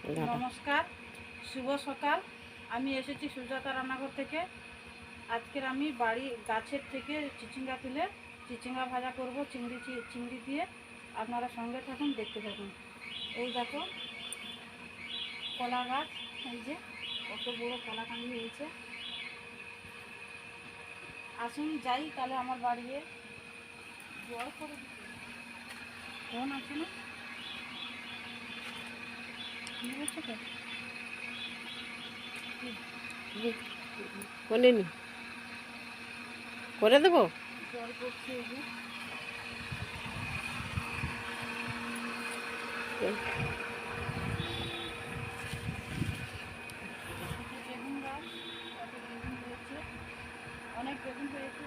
নমস্কার, শুভ সকাল। আমি এসেছি সুজাতা রান্নাঘর থেকে। আজকের আমি বাড়ি গাছের থেকে চিচিঙ্গা তুলে চিচিঙ্গা ভাজা করব চিংড়ি দিয়ে। আপনারা সঙ্গে থাকুন, দেখতে থাকুন। এই দেখো কলা গাছ, এই যে কত বড় কলা কান্দি হয়েছে। আসুন যাই তাহলে আমার বাড়িতে। জল করে ফোন আছে না, বুঝছো তো? কোনে নি করে দেবো। জল করছে এই যে। বেগুন গাছ, কত বেগুন হয়েছে, অনেক বেগুন হয়েছে।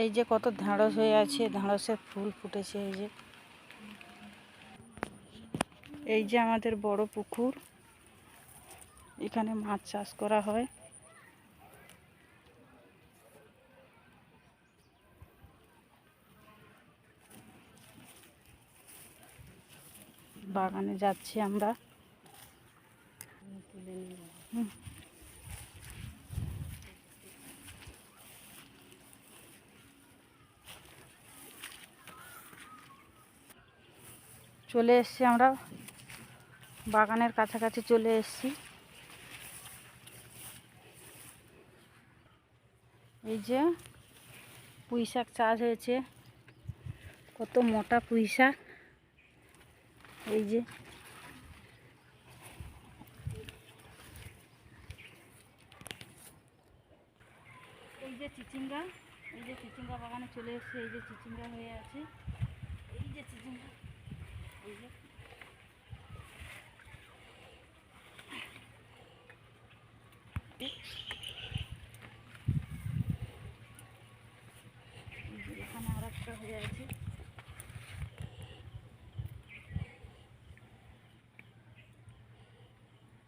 এই যে কত ঢেঁড়স হয়ে আছে, ঢেঁড়সের ফুল ফুটেছে। এই যে আমাদের বড় পুকুর, এখানে মাছ চাষ করা হয়। বাগানে যাচ্ছি আমরা। চলে এসছি আমরা, বাগানের কাছাকাছি চলে এসছি। এই যে পুঁই শাক চাষ হয়েছে, কত মোটা পুঁই শাক। এই যে চিচিঙ্গা, এই যে চিচিঙ্গা বাগানে চলে এসছে। এই যে চিচিঙ্গা হয়ে আছে, এই যে চিচিঙ্গা, এই যে এখানে আর একটা হয়ে আছে।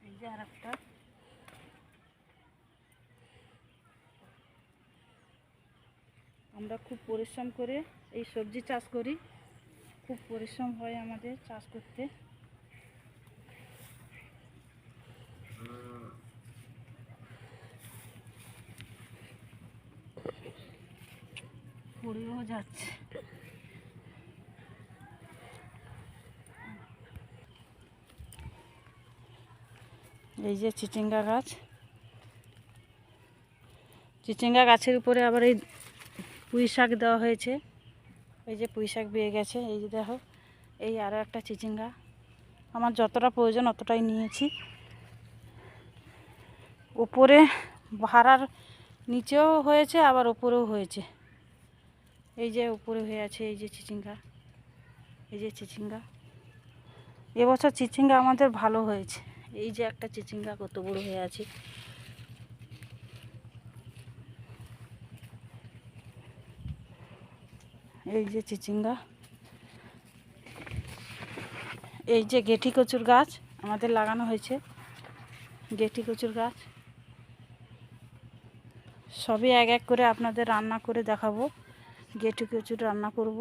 এই যে আর একটা। আমরা খুব পরিশ্রম করে এই সবজি চাষ করি, খুব পরিশ্রম হয় আমাদের চাষ করতে। পড়েও যাচ্ছে। এই যে চিচিঙ্গা গাছ, চিচিঙ্গা গাছের উপরে আবার এই পুঁই শাক দেওয়া হয়েছে। এই যে পুঁই শাক বেয়ে গেছে। এই যে দেখো, এই আরও একটা চিচিঙ্গা। আমার যতটা প্রয়োজন অতটাই নিয়েছি। উপরে ভাড়ার নিচেও হয়েছে, আবার উপরেও হয়েছে। এই যে উপরে হয়ে আছে এই যে চিচিঙ্গা, এই যে চিচিঙ্গা। এবছর চিচিঙ্গা আমাদের ভালো হয়েছে। এই যে একটা চিচিঙ্গা কত বড় হয়ে আছে। এই যে চিচিঙ্গা। এই যে গেঁঠি কচুর গাছ আমাদের লাগানো হয়েছে, গেঁঠি কচুর গাছ। সবই এক এক করে আপনাদের রান্না করে দেখাবো। গেঁঠি কচুর রান্না করব।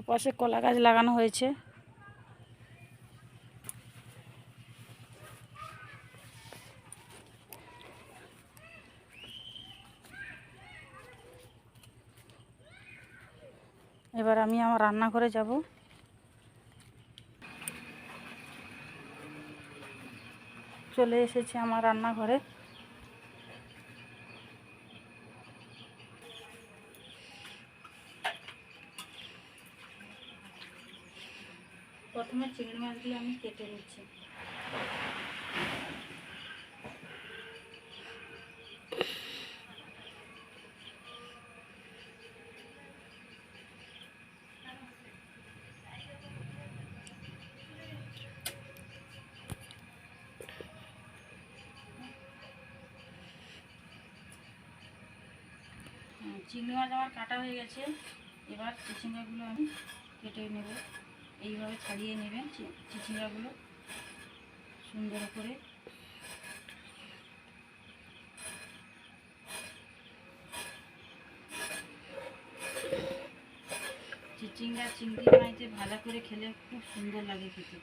ওপাশে কলা গাছ লাগানো হয়েছে। এবার আমি আমার রান্নাঘরে যাব। চলে এসেছি আমার রান্নাঘরে। প্রথমে চিংড়ি মাছগুলো আমি কেটে নিচ্ছি। চিংড়ি মাছ আমার কাটা হয়ে গেছে। এবার চিচিঙ্গাগুলো আমি কেটে নেব। এইভাবে ছাড়িয়ে নেবেন চিচিঙ্গাগুলো সুন্দর করে। চিচিঙ্গা চিংড়ি মাছ ভাজা করে খেলে খুব সুন্দর লাগে খেতে।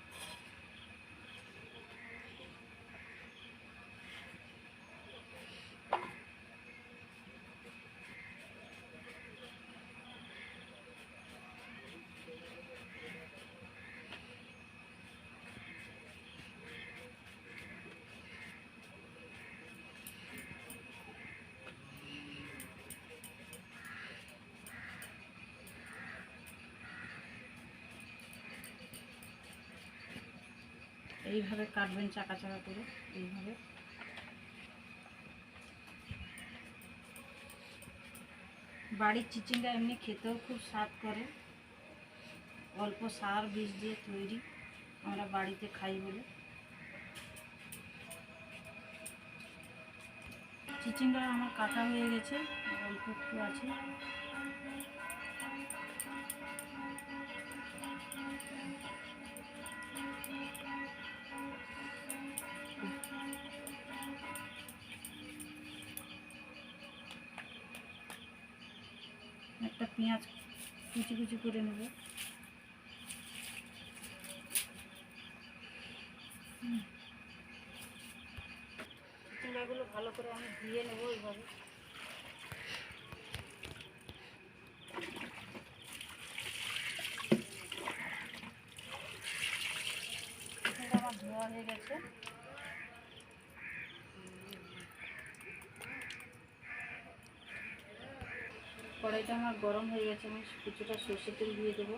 এইভাবে কাটবেন চাকা চাকা করে। এইভাবে বাড়ির চিচিঙ্গা এমনি খেতেও খুব স্বাদ করে, অল্প সার বীজ দিয়ে তৈরি, আমরা বাড়িতে খাই বলে। চিচিঙ্গা আমার কাটা হয়ে গেছে, অল্প একটু আছে। একটা পেঁয়াজ কুচি কুচি করে নেব। চিচিঙ্গাগুলো ভালো করে আমি ধুয়ে নেব এইভাবে। চিচিঙ্গা আমার ধোয়া হয়ে গেছে। কড়াইটা আমার গরম হয়ে গেছে, আমি কিছুটা সর্ষের তেল দিয়ে দেবো।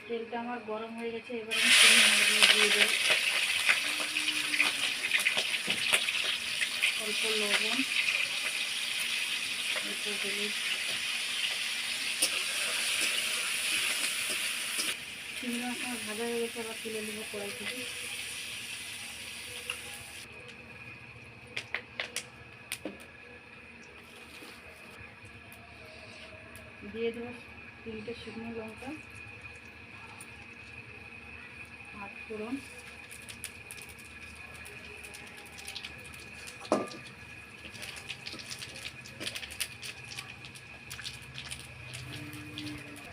তেলটা আমার গরম হয়ে গেছে, এবার আমি চিংড়ি মাছগুলো দিয়ে দেবো। অল্প লবণ, অল্প হলুদ। চিংড়ি মাছ আমার ভাজা হয়ে গেছে, আবার তুলে নেবো কড়াই থেকে। দিয়ে দেবো 3টে শুকনো লঙ্কা, 8 ফোড়ন,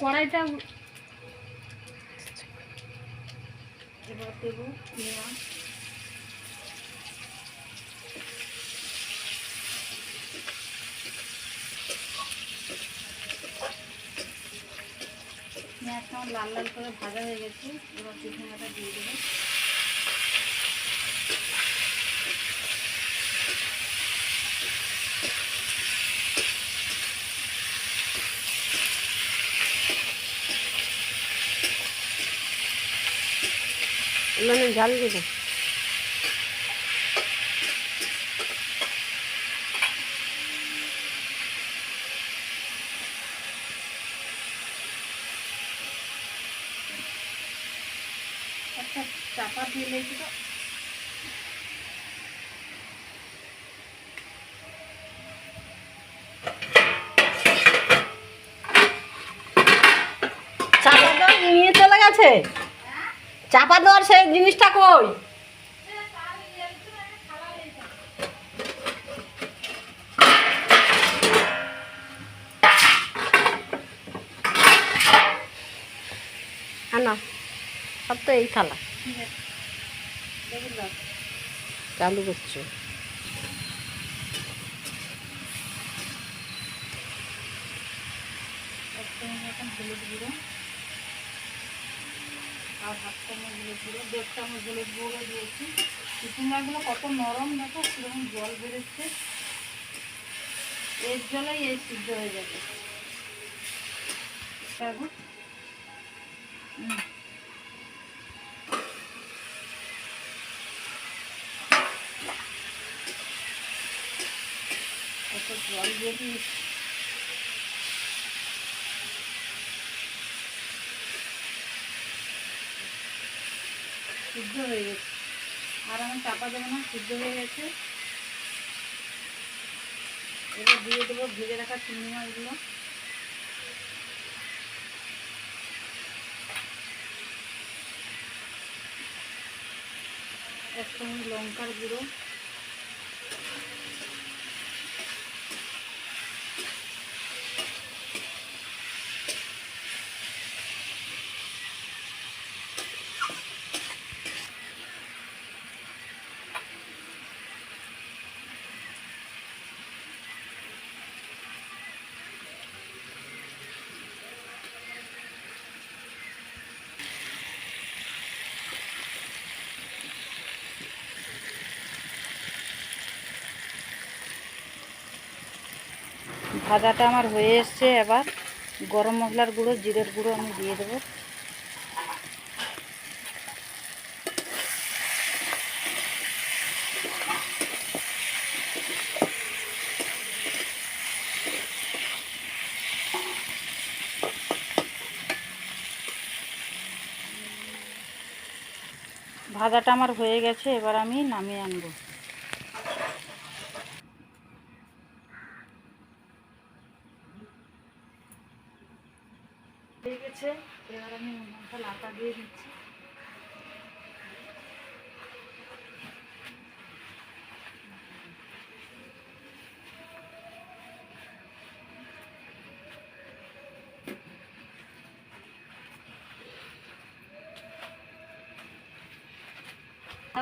কড়াইটা এবার দেবো পেঁয়াজ, পেঁয়াজটা আমার লাল লাল করে ভাজা হয়ে গেছে। এবার চিচিঙ্গাটা দিয়ে দেবো। মানে ঝাল দেবো। একটা চাপা দিয়ে লেগে তো চাপা দেওয়ার নিয়ে চলে গেছে। চাপা দেওয়ার সেই জিনিসটা কই? না সব তো এই থালা চালু করছো। হলুদ গুঁড়ো আর 1/2 চামচ হলুদ গুঁড়ো, 1.5 চামচ হলুদ গুঁড়ো দিয়েছি। চিচিঙ্গাগুলো কত নরম, দেখো সেরকম জল বেরোচ্ছে। এর জলেই এই সিদ্ধ হয়ে যাবে। কত জল বেরিয়ে সিদ্ধ হয়ে গেছে, আর আমি চাপা দেবো না, সিদ্ধ হয়ে গেছে। এবার দিয়ে দেবো ভেজে রাখা চিংড়ি মাছগুলো। এক চামচ লঙ্কার গুঁড়ো, ভাজাটা আমার হয়ে এসছে। এবার গরম মশলার গুঁড়ো, জিরের গুঁড়ো আমি দিয়ে দেবো। ভাজাটা আমার হয়ে গেছে, এবার আমি নামিয়ে আনবো। হয়ে গেছে, এবার আমি মশলা আটা দিয়ে দিচ্ছি।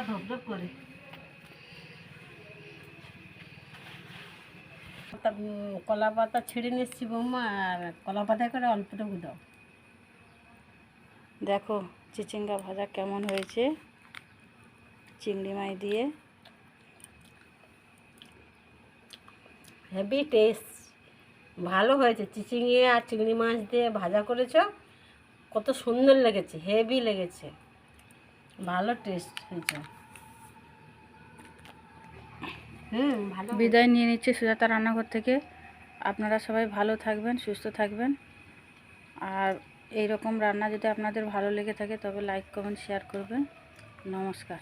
ধপধপ করে কলা পাতা ছিঁড়ে নিচ্ছি বৌমা, আর কলা পাতা করে অল্পটুকু দাও। দেখো চিচিঙ্গা ভাজা কেমন হয়েছে চিংড়ি মাছ দিয়ে। হেভি টেস্ট, ভালো হয়েছে। চিচিঙ্গে আর চিংড়ি মাছ দিয়ে ভাজা করেছো, কত সুন্দর লেগেছে, হেভি লেগেছে, ভালো টেস্ট হয়েছে। ভালো। বিদায় নিয়ে নিচ্ছে সুজাতা রান্নাঘর থেকে। আপনারা সবাই ভালো থাকবেন, সুস্থ থাকবেন। আর এই রকম রান্না যদি আপনাদের ভালো লেগে থাকে তবে লাইক কমেন্ট শেয়ার করবেন। নমস্কার।